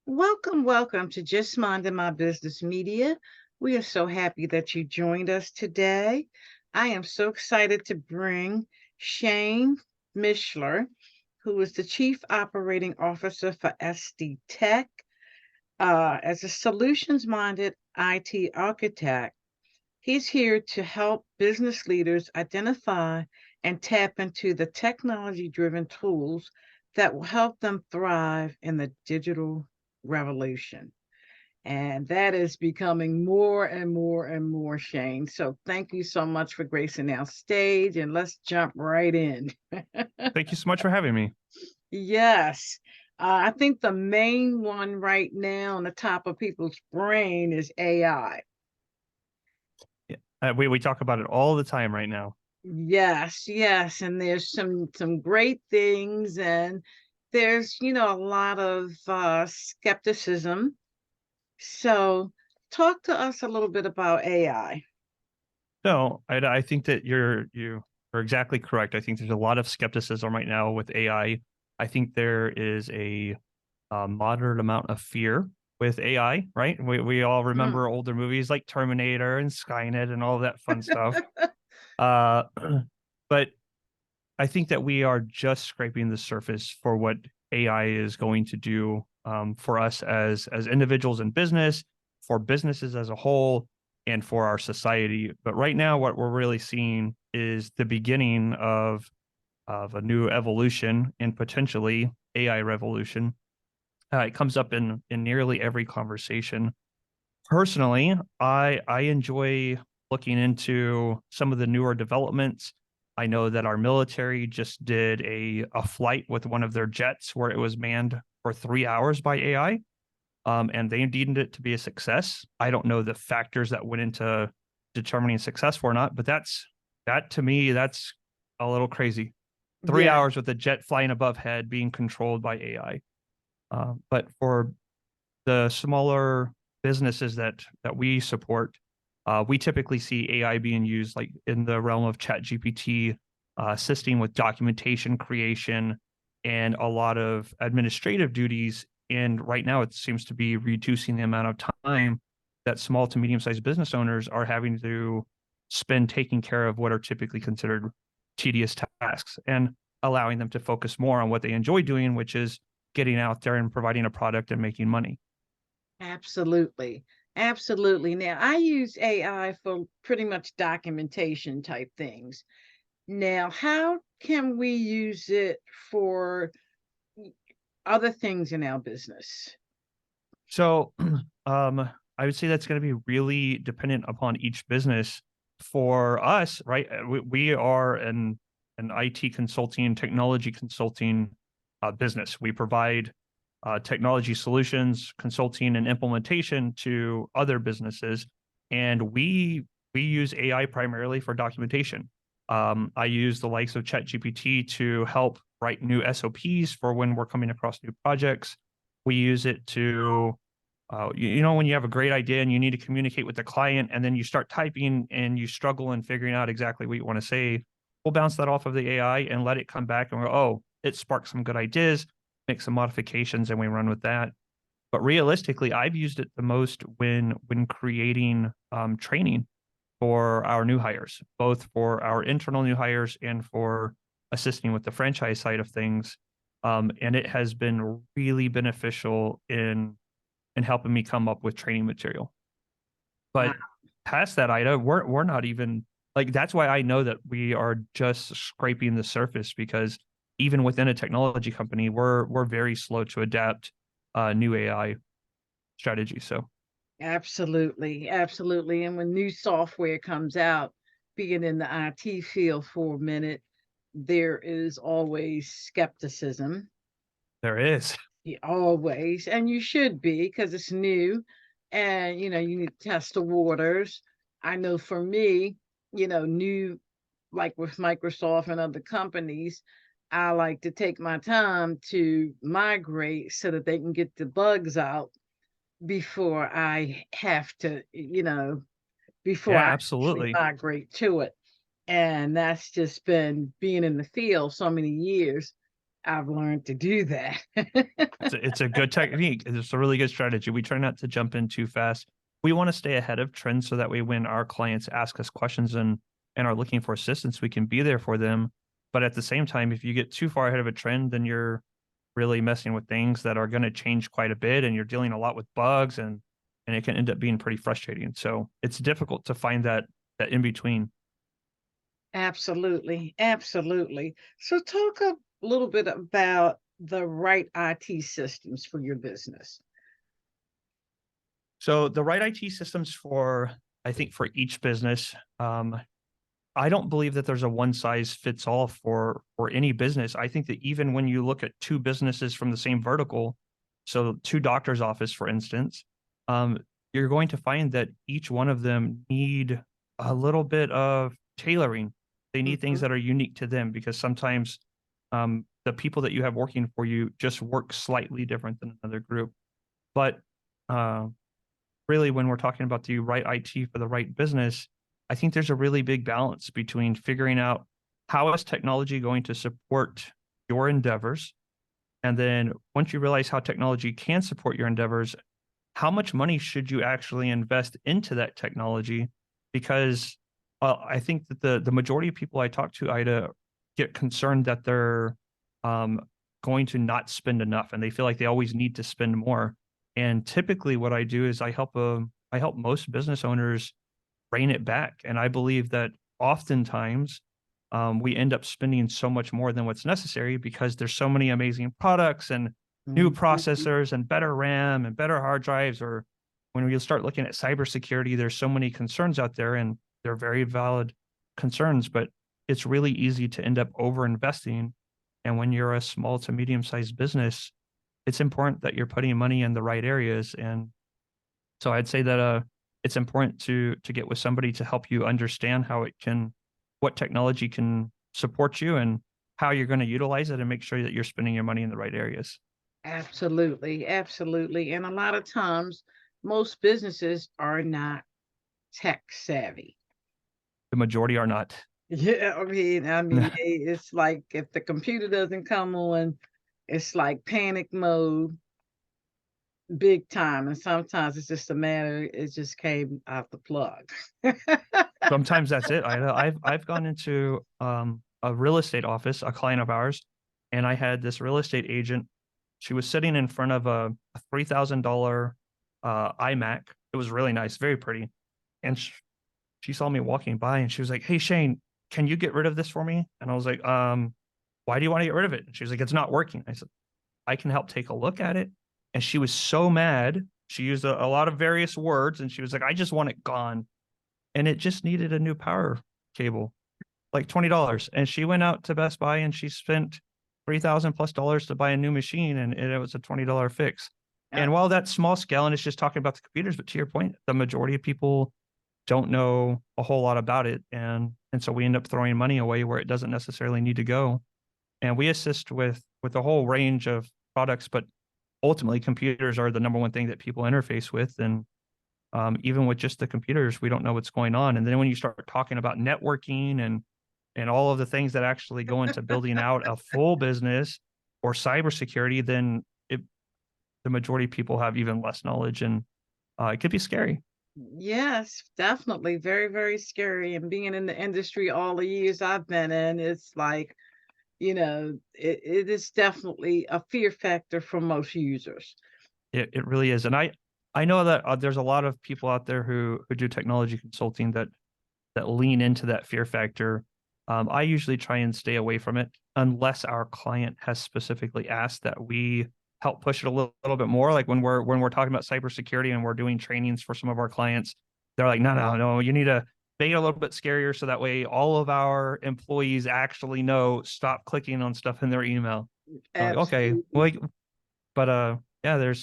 Welcome to Just Minding My Business Media. We are so happy that you joined us today. I am so excited to bring Shane Mishler, who is the Chief Operating Officer for SD Tech. As a solutions minded IT architect, he's here to help business leaders identify and tap into the technology driven tools that will help them thrive in the digital revolution. And that is becoming more and more and more, Shane. So thank you so much for gracing our stage, and let's jump right in. Thank you so much for having me. Yes. I think the main one right now on the top of people's brain is AI. Yeah. We talk about it all the time right now. Yes, and there's some great things, and there's a lot of skepticism. So, talk to us a little bit about AI. No, I think that you are exactly correct. I think there's a lot of skepticism right now with AI. I think there is a moderate amount of fear with AI, right? We all Mm. remember older movies like Terminator and Skynet and all of that fun stuff. Uh, but I think that we are just scraping the surface for what AI is going to do for us as individuals in business, for businesses as a whole, and for our society. But right now, what we're really seeing is the beginning of a new evolution and potentially AI revolution. It comes up in nearly every conversation. Personally, I enjoy looking into some of the newer developments. I know that our military just did a flight with one of their jets where it was manned for 3 hours by AI, and they deemed it to be a success. I don't know the factors that went into determining success or not, but that to me that's a little crazy. Three Yeah, hours with a jet flying above head being controlled by AI. But for the smaller businesses that we support, we typically see AI being used like in the realm of Chat GPT, assisting with documentation creation and a lot of administrative duties. And right now, it seems to be reducing the amount of time that small to medium sized business owners are having to spend taking care of what are typically considered tedious tasks and allowing them to focus more on what they enjoy doing, which is getting out there and providing a product and making money. absolutely. Absolutely. Now, I use AI for pretty much documentation type things. Now, how can we use it for other things in our business? So, I would say that's going to be really dependent upon each business. For us, right? We are an IT consulting, technology consulting business. We provide technology solutions, consulting, and implementation to other businesses, and we use AI primarily for documentation. I use the likes of ChatGPT to help write new SOPs for when we're coming across new projects. We use it to when you have a great idea and you need to communicate with the client and then you start typing and you struggle in figuring out exactly what you want to say, we'll bounce that off of the AI and let it come back and go, oh, it sparked some good ideas, make some modifications, and we run with that. But realistically, I've used it the most when creating training for our new hires, both for our internal new hires and for assisting with the franchise side of things. And it has been really beneficial in helping me come up with training material. Wow. But past that, Ida, we're not even like that's why I know that we are just scraping the surface because even within a technology company, we're very slow to adapt new AI strategy. So Absolutely, absolutely. And when new software comes out, being in the IT field for a minute, there is always skepticism. there is. Always, and you should be because it's new, and you need to test the waters. I know for me, new, like with Microsoft and other companies, I like to take my time to migrate so that they can get the bugs out before I have to, before Yeah, I actually absolutely. migrate to it. And that's just been being in the field so many years. I've learned to do that. It's a good technique. It's a really good strategy. We try not to jump in too fast. We want to stay ahead of trends so that way when our clients ask us questions and are looking for assistance, we can be there for them. But at the same time, if you get too far ahead of a trend, then you're really messing with things that are going to change quite a bit, and you're dealing a lot with bugs, and it can end up being pretty frustrating. So it's difficult to find that in between. Absolutely, absolutely. So talk a little bit about the right IT systems for your business. So the right IT systems for, I think, for each business. I don't believe that there's a one size fits all for any business. I think that even when you look at two businesses from the same vertical, so two doctors' office, for instance, um, you're going to find that each one of them need a little bit of tailoring. They need things Mhm. that are unique to them because sometimes the people that you have working for you just work slightly different than another group. But uh, really, when we're talking about the right IT for the right business, I think there's a really big balance between figuring out how is technology going to support your endeavors. And then once you realize how technology can support your endeavors, how much money should you actually invest into that technology? Because I think that the majority of people I talk to, Ida, get concerned that they're um, going to not spend enough, and they feel like they always need to spend more. And typically, what I do is I help most business owners rein it back, and I believe that oftentimes we end up spending so much more than what's necessary because there's so many amazing products and new Mhm. processors and better RAM and better hard drives. Or when you start looking at cybersecurity, there's so many concerns out there, and they're very valid concerns, but it's really easy to end up over investing. And when you're a small to medium sized business, it's important that you're putting money in the right areas. And so I'd say that it's important to get with somebody to help you understand how it can, what technology can support you, and how you're going to utilize it, and make sure that you're spending your money in the right areas. Absolutely, absolutely. And a lot of times, most businesses are not tech savvy. The majority are not. Yeah, I mean, it's like if the computer doesn't come on, it's like panic mode, big time. And sometimes it's just a matter, it just came out the plug. Sometimes that's it. I've gone into a real estate office, a client of ours, and I had this real estate agent. She was sitting in front of a $3,000 iMac. It was really nice, very pretty, and she saw me walking by, and she was like, "Hey Shane, can you get rid of this for me?" And I was like, why do you want to get rid of it?" And she was like, "It's not working." I said, "I can help take a look at it." And she was so mad. She used a lot of various words, and she was like, "I just want it gone." And it just needed a new power cable, like $20. And she went out to Best Buy and she spent 3,000 plus dollars to buy a new machine, and it was a $20 fix. Uh, And while that's small scale and it's just talking about the computers, but to your point, the majority of people don't know a whole lot about it. And so we end up throwing money away where it doesn't necessarily need to go. And we assist with a whole range of products, but ultimately computers are the number one thing that people interface with. And even with just the computers, we don't know what's going on. And then when you start talking about networking and all of the things that actually go into building out a full business or cybersecurity, then the majority of people have even less knowledge, and it could be scary. yes, definitely. Very, very scary. And being in the industry all the years I've been in, it's like, it is definitely a fear factor for most users. It really is. And I know that there's a lot of people out there who do technology consulting that lean into that fear factor. I usually try and stay away from it unless our client has specifically asked that we help push it a little bit more. Like when we're talking about cybersecurity and we're doing trainings for some of our clients, they're like, no, you need to make it a little bit scarier so that way all of our employees actually know stop clicking on stuff in their email. I'm like, okay, Absolutely. well, but yeah,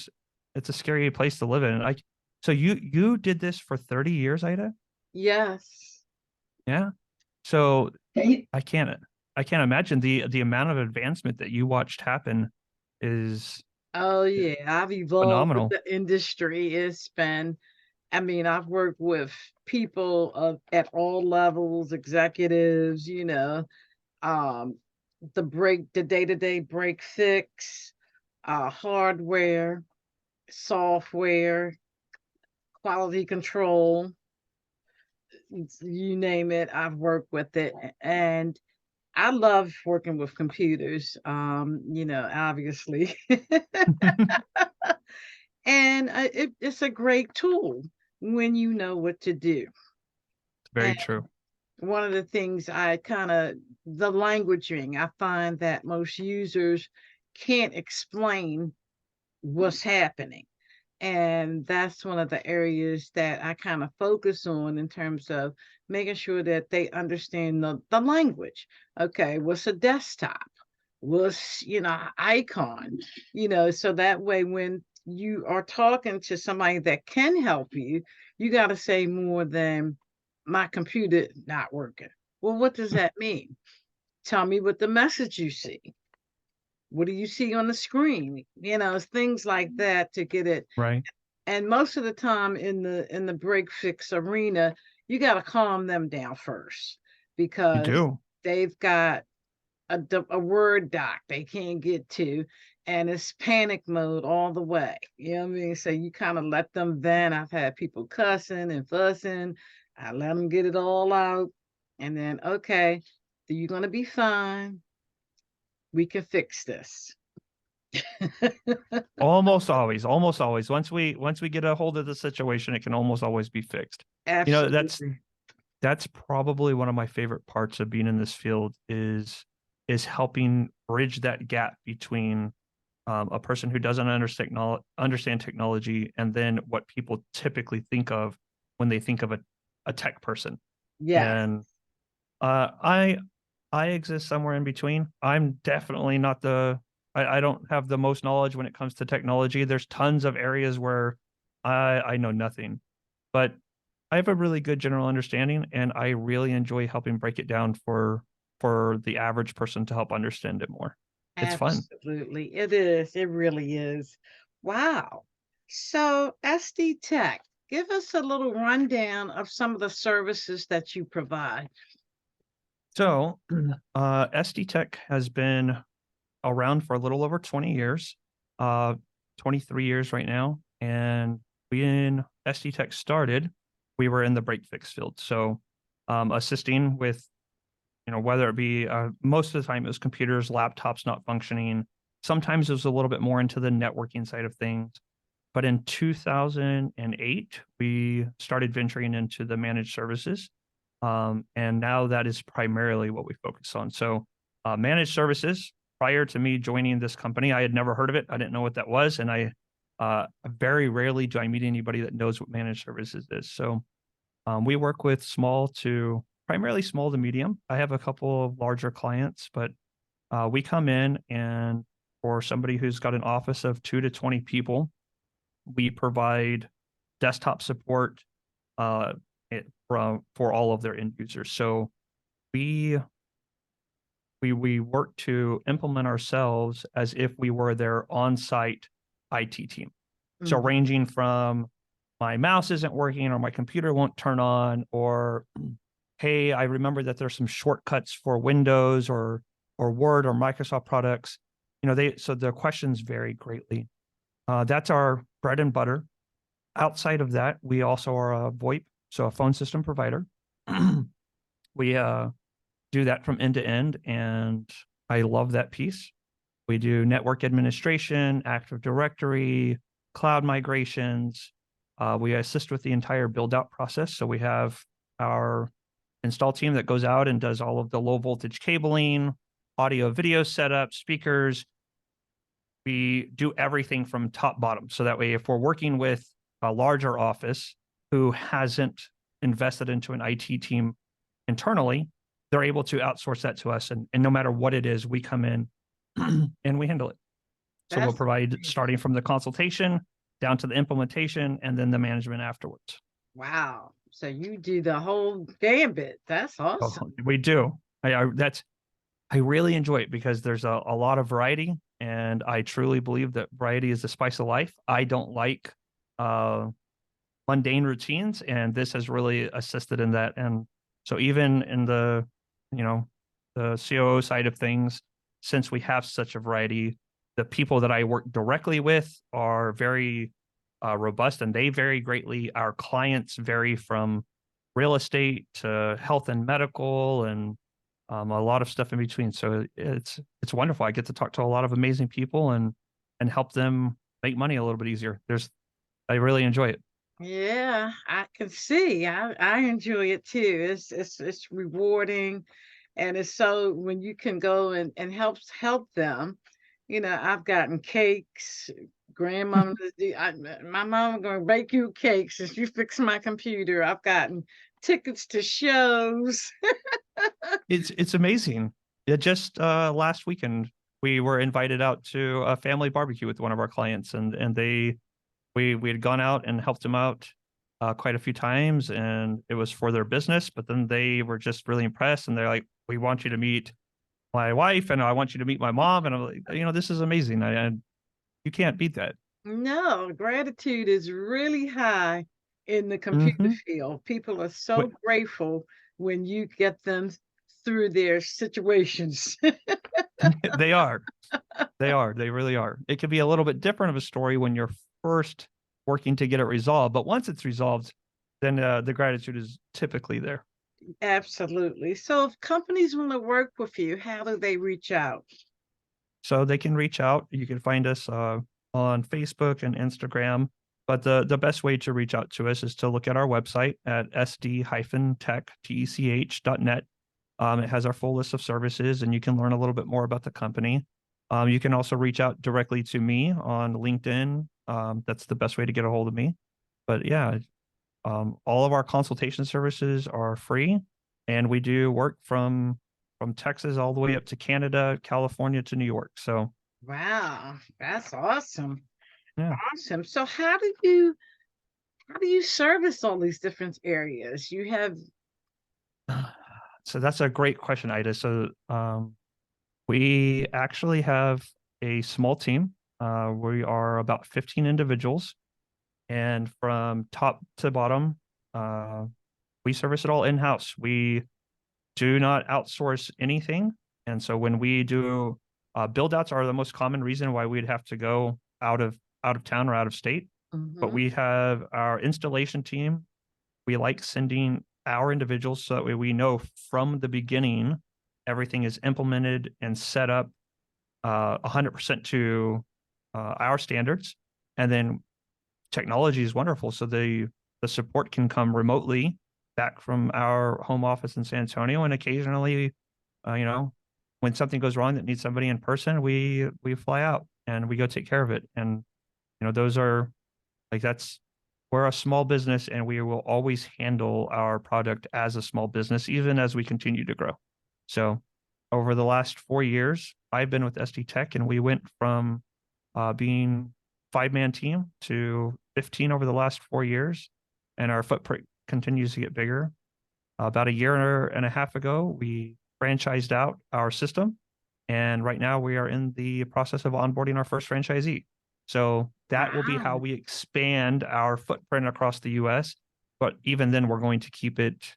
it's a scary place to live in. So you did this for 30 years, Ida? Yes. Yeah. So Hey. I can't I can't imagine the amount of advancement that you watched happen is, Oh, is yeah. I've evolved with phenomenal. the industry. I've worked with people at all levels, executives, um, the day-to-day break fix, hardware, software, quality control, you name it, I've worked with it. And I love working with computers, obviously. And it's a great tool when you know what to do. And Very true. one of the things the languaging, I find that most users can't explain what's happening. And that's one of the areas that I kind of focus on in terms of making sure that they understand the language. Okay, what's a desktop? What's, icon? So that way when you are talking to somebody that can help you, you got to say more than my computer not working. Well, what does that mean? Tell me what the message you see. What do you see on the screen? Things like that to get it. Right. And most of the time in the break fix arena, you got to calm them down first You because do. they've got a Word doc they can't get to, and it's panic mode all the way. You know what I mean? So you kind of let them vent. I've had people cussing and fussing. I let them get it all out, and then okay, you're gonna be fine. We can fix this. Almost always, almost always. Once we get a hold of the situation, it can almost always be fixed. You know, that's Absolutely. that's probably one of my favorite parts of being in this field is helping bridge that gap between a person who doesn't understand technology and then what people typically think of when they think of a tech person. Yes, And I exist somewhere in between. I'm definitely not I don't have the most knowledge when it comes to technology. There's tons of areas where I know nothing, but I have a really good general understanding, and I really enjoy helping break it down for the average person to help understand it more. It's fun. absolutely. It is. It really is. Wow. So, SD Tech, give us a little rundown of some of the services that you provide. So, SD Tech has been around for a little over 20 years, uh, 23 years right now. And when SD Tech started, we were in the break fix field. So, assisting with, whether it be most of the time it was computers, laptops not functioning. Sometimes it was a little bit more into the networking side of things. But in 2008, we started venturing into the managed services. And now that is primarily what we focus on. So, managed services, prior to me joining this company, I had never heard of it. I didn't know what that was. And very rarely do I meet anybody that knows what managed services is. So, we work with primarily small to medium. I have a couple of larger clients, but we come in and for somebody who's got an office of 2 to 20 people, we provide desktop support uh, for all of their end users. So we we work to implement ourselves as if we were their on-site IT team. So Mhm. ranging from my mouse isn't working or my computer won't turn on, or hey, I remember that there's some shortcuts for Windows or Word or Microsoft products. So the questions vary greatly. That's our bread and butter. Outside of that, we also are a VoIP, so a phone system provider. We do that from end to end, and I love that piece. We do network administration, Active Directory, cloud migrations. We assist with the entire build out process. So we have our install team that goes out and does all of the low voltage cabling, audio, video setup, speakers. We do everything from top bottom. So that way, if we're working with a larger office who hasn't invested into an IT team internally, they're able to outsource that to us. And no matter what it is, we come in and we handle it. So we'll That's provide amazing. starting from the consultation down to the implementation and then the management afterwards. Wow. So you do the whole gambit. That's Oh, awesome. we do. I really enjoy it because there's a lot of variety, and I truly believe that variety is the spice of life. I don't like uh, mundane routines, and this has really assisted in that. And so even in the, you know, the COO side of things, since we have such a variety, the people that I work directly with are very robust, and they vary greatly. Our clients vary from real estate to health and medical, and a lot of stuff in between. So it's wonderful. I get to talk to a lot of amazing people and help them make money a little bit easier. I really enjoy it. Yeah, I can see. I enjoy it too. It's rewarding, and it's so when you can go and help them. I've gotten cakes. Grandmama, my mom gonna bake you cakes as you fix my computer. I've gotten tickets to shows. It's amazing. Yeah, just last weekend we were invited out to a family barbecue with one of our clients, and we had gone out and helped them out quite a few times, and it was for their business. But then they were just really impressed, and they're like, "We want you to meet my wife, and I want you to meet my mom." And I'm like, this is amazing. And you can't beat that. No, gratitude is really high in the computer Hmm. field. People are so grateful when you get them through their situations. They are. They are. They really are. It can be a little bit different of a story when you're first working to get it resolved, but once it's resolved, then the gratitude is typically there. Absolutely. So if companies want to work with you, how do they reach out? So they can reach out. You can find us on Facebook and Instagram. But the best way to reach out to us is to look at our website at sd-tech.net. It has our full list of services, and you can learn a little bit more about the company. You can also reach out directly to me on LinkedIn. That's the best way to get a hold of me. But yeah, all of our consultation services are free, and we do work from Texas all the way up to Canada, California to New York. So Wow, that's awesome. yeah. Awesome. So how do you service all these different areas? You have So that's a great question, Ida. So we actually have a small team. We are about 15 individuals, and from top to bottom, uh, we service it all in house. We do not outsource anything. And so when we do build outs are the most common reason why we'd have to go out of town or out of state. But mhm, we have our installation team. We like sending our individuals so that way we know from the beginning everything is implemented and set up 100% to our standards. And then technology is wonderful. So the support can come remotely back from our home office in San Antonio, and occasionally, uh, you know, when something goes wrong that needs somebody in person, we fly out and we go take care of it. And those are like that's we're a small business, and we will always handle our product as a small business, even as we continue to grow. So, over the last 4 years, I've been with SD Tech, and we went from being 5-man team to 15 over the last 4 years, and our footprint continues to get bigger. About a year and a half ago, we franchised out our system, and right now we are in the process of onboarding our first franchisee. So that will be how wow. we expand our footprint across the US. But even then, we're going to keep it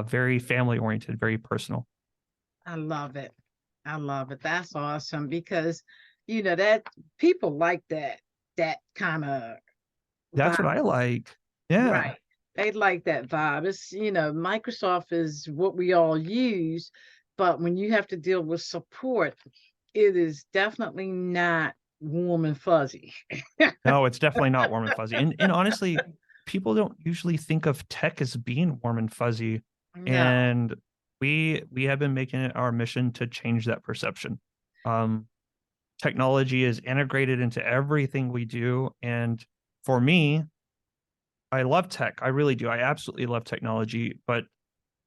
very family oriented, very personal. I love it. I love it. That's awesome because that people like that kind of That's what vibe. I like. Yeah. Right. They like that vibe. Microsoft is what we all use, but when you have to deal with support, it is definitely not warm and fuzzy. No, it's definitely not warm and fuzzy. And honestly, people don't usually think of tech as being warm and fuzzy. No. And we have been making it our mission to change that perception. Um, Technology is integrated into everything we do. And for me, I love tech. I really do. I absolutely love technology, but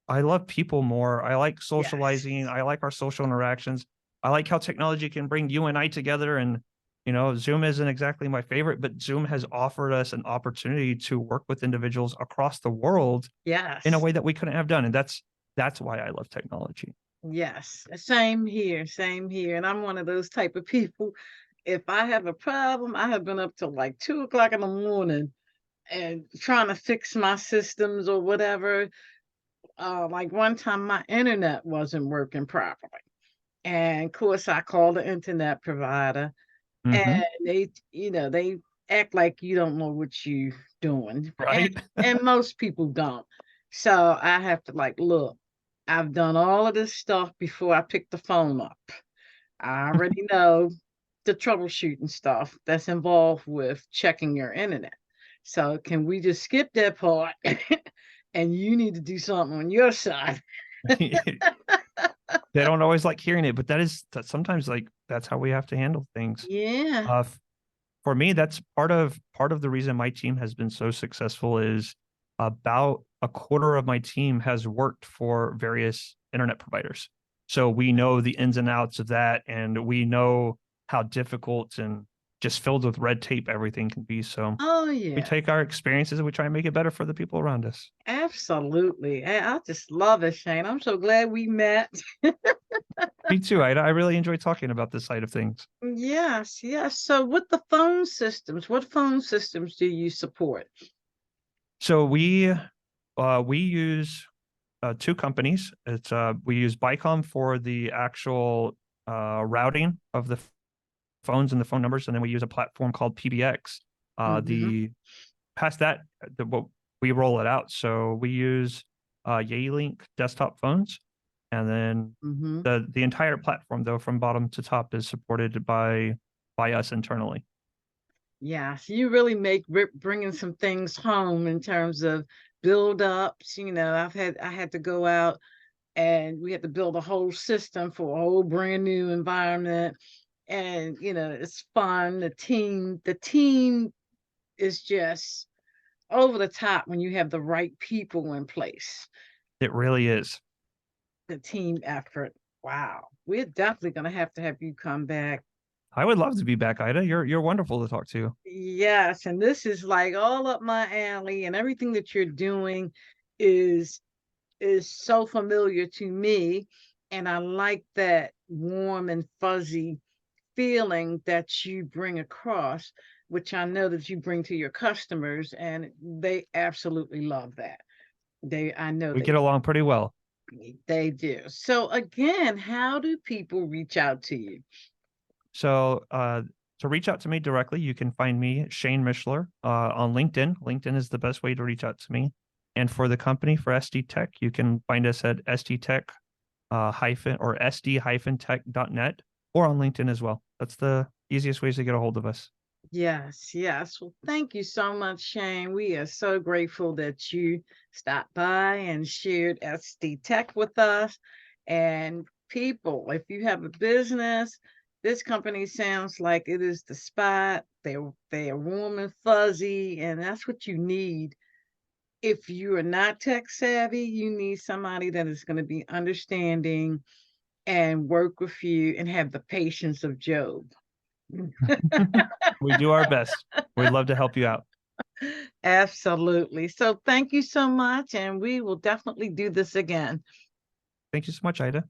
I love people more. I like Yes. socializing. I like our social interactions. I like how technology can bring you and I together. And, Zoom isn't exactly my favorite, but Zoom has offered us an opportunity to work with individuals across the world in a Yes. way that we couldn't have done. And that's why I love technology. Yes. Same here. Same here. And I'm one of those type of people. If I have a problem, I have been up till like 2 o'clock in the morning and trying to fix my systems or whatever. Like one time my internet wasn't working properly. And of course, I call the internet provider, and Hmm. they act like you don't know what you are doing, and Right. most people don't. So I have to like, look, I've done all of this stuff before I pick the phone up. I already know the troubleshooting stuff that's involved with checking your internet. So can we just skip that part? And you need to do something on your side. They don't always like hearing it, but that sometimes like that's how we have to handle things. Yeah. Uh, for me, that's part of the reason my team has been so successful is about a quarter of my team has worked for various internet providers. So we know the ins and outs of that, and we know how difficult and just filled with red tape everything can be. So Oh we yeah. take our experiences and we try and make it better for the people around us. Absolutely. I just love it, Shane. I'm so glad we met. Me too. I really enjoy talking about this side of things. Yes, yes. So what phone systems do you support? So we use two companies. It's we use Bicom for the actual routing of the phones and the phone numbers, and then we use a platform called PBX. Hmm. The past that, what we roll it out. So we use Yealink desktop phones, and then Hmm. the entire platform, though, from bottom to top, is supported by us internally. Yeah, so you really make bringing some things home in terms of build ups. I had to go out and we had to build a whole system for a whole brand new environment. And it's fun. The team is just over the top when you have the right people in place. It really is. The team effort. Wow. We're definitely gonna have to have you come back. I would love to be back, Ida. You're wonderful to talk to. Yes, and this is like all up my alley, and everything that you're doing is is so familiar to me. And I like that warm and fuzzy feeling that you bring across, which I know that you bring to your customers, and they absolutely love that. I know We get along pretty well. they do. So again, how do people reach out to you? So to reach out to me directly, you can find me, Shane Mishler, on LinkedIn. LinkedIn is the best way to reach out to me. And for the company, for SD Tech, you can find us at SDTech hyphen or SD-tech.net or on LinkedIn as well. That's the easiest ways to get a hold of us. Yes, yes. Well, thank you so much, Shane. We are so grateful that you stopped by and shared SD Tech with us. And people, if you have a business, this company sounds like it is the spot. They're warm and fuzzy, and that's what you need. If you are not tech savvy, you need somebody that is going to be understanding and work with you and have the patience of Job. We do our best. We'd love to help you out. Absolutely. So thank you so much, and we will definitely do this again. Thank you so much, Ida.